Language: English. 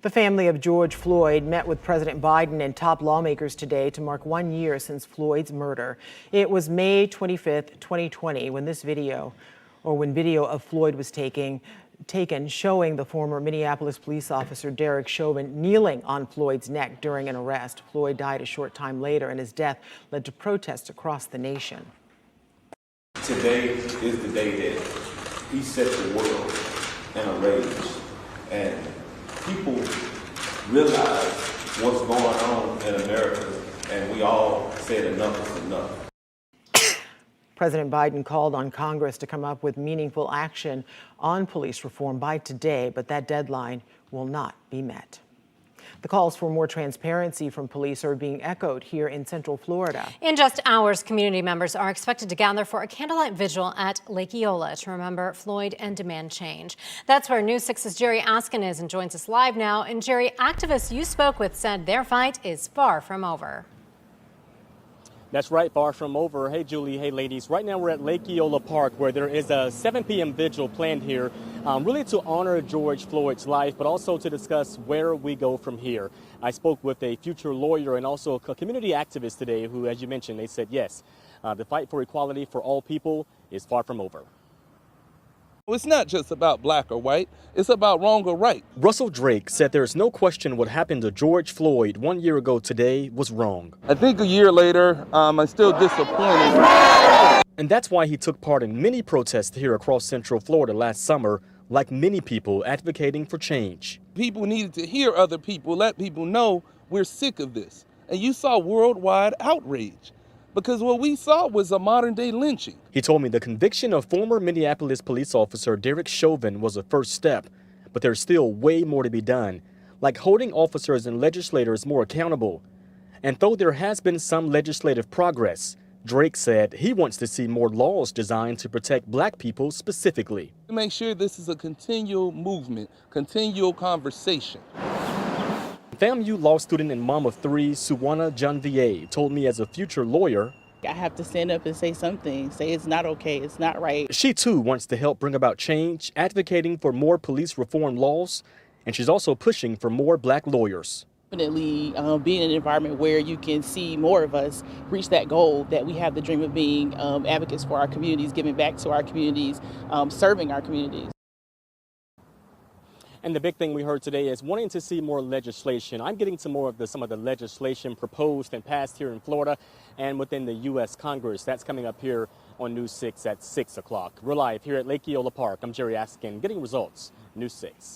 The family of George Floyd met with President Biden and top lawmakers today to mark 1 year since Floyd's murder. It was May 25th, 2020, when video of Floyd was taken showing the former Minneapolis police officer Derek Chauvin kneeling on Floyd's neck during an arrest. Floyd died a short time later, and his death led to protests across the nation. Today is the day that he set the world in a rage, and people realize what's going on in America, and we all said enough is enough. President Biden called on Congress to come up with meaningful action on police reform by today, but that deadline will not be met. The calls for more transparency from police are being echoed here in Central Florida. In just hours, community members are expected to gather for a candlelight vigil at Lake Eola to remember Floyd and demand change. That's where News 6's Jerry Askin is and joins us live now. And Jerry, activists you spoke with said their fight is far from over. That's right, far from over. Hey, Julie. Hey, ladies. Right now we're at Lake Eola Park, where there is a 7 p.m. vigil planned here, really to honor George Floyd's life, but also to discuss where we go from here. I spoke with a future lawyer and also a community activist today who, as you mentioned, they said, yes, the fight for equality for all people is far from over. It's not just about black or white, it's about wrong or right. Russell Drake said there's no question what happened to George Floyd 1 year ago today was wrong. I think a year later, I'm still disappointed. And that's why he took part in many protests here across Central Florida last summer, like many people advocating for change. People needed to hear other people, let people know we're sick of this. And you saw worldwide outrage, because what we saw was a modern-day lynching. He told me the conviction of former Minneapolis police officer Derek Chauvin was a first step, but there's still way more to be done, like holding officers and legislators more accountable. And though there has been some legislative progress, Drake said he wants to see more laws designed to protect black people specifically. To make sure this is a continual movement, continual conversation. FAMU law student and mom of three, Suwana Janvier, told me as a future lawyer, I have to stand up and say something, say it's not okay, it's not right. She too wants to help bring about change, advocating for more police reform laws, and she's also pushing for more black lawyers. Definitely being in an environment where you can see more of us reach that goal, that we have the dream of being advocates for our communities, giving back to our communities, serving our communities. And the big thing we heard today is wanting to see more legislation. I'm getting to more of some of the legislation proposed and passed here in Florida and within the U.S. Congress. That's coming up here on News 6 at 6 o'clock. We're live here at Lake Eola Park. I'm Jerry Askin, getting results. News 6.